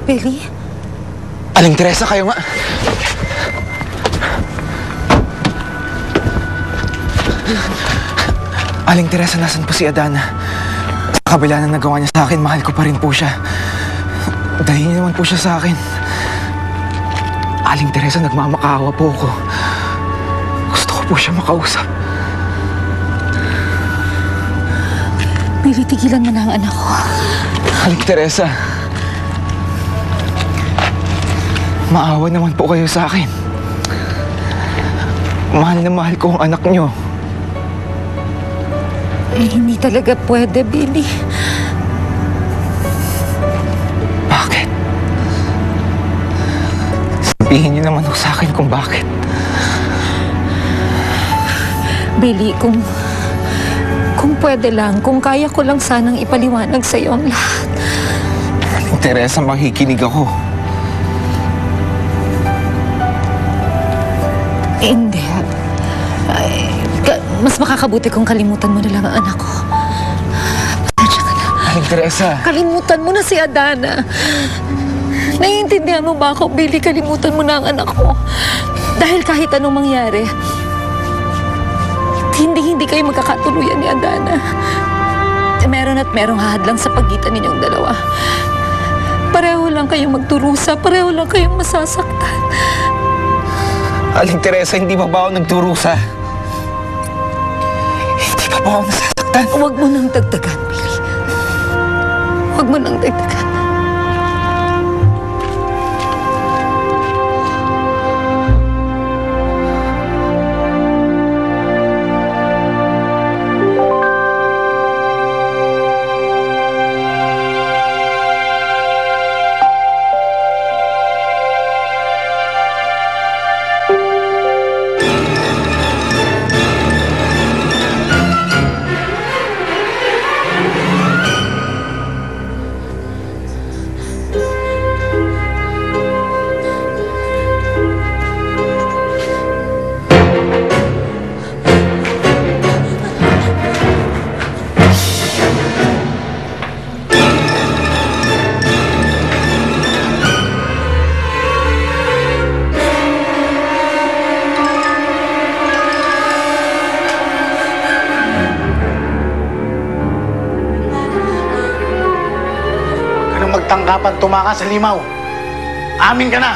Billy? Aling Teresa, kayo nga. Aling Teresa, nasan po si Adana? Sa kabila na nagawa niya sa akin, mahal ko pa rin po siya. Dahil naman po siya sa akin. Aling Teresa, nagmamakaawa po ako. Gusto ko po siya makausap. Billy, tigilan mo na ang anak ko. Aling Teresa, maawa naman po kayo sa akin. Mahal na mahal ko ang anak niyo. Hindi talaga pwede, Billy. Bakit? Sabihin niyo naman sa akin kung bakit. Billy, kung pwede lang, kung kaya ko lang sanang ipaliwanag sa'yo ang lahat. Aling Teresa, makikinig ako. Hindi. Mas makakabuti kung kalimutan mo na lang ang anak ko. Pasensya ka na. Aling Teresa. Kalimutan mo na si Adana. Naiintindihan mo ba ako, Billy? Kalimutan mo na ang anak ko. Dahil kahit anong mangyari, hindi kayo magkakatuluyan ni Adana. Meron at merong hahadlang sa pagitan ninyong dalawa. Pareho lang kayong magturusa, pareho lang kayong masasaktan. Aling Teresa, hindi ba ako nagturusa? Hindi ba ako nasasaktan? Huwag mo nang dagdagan, Billy. Huwag mo nang dagdagan. Magtangkapan tumakas sa limaw. Amin ka na!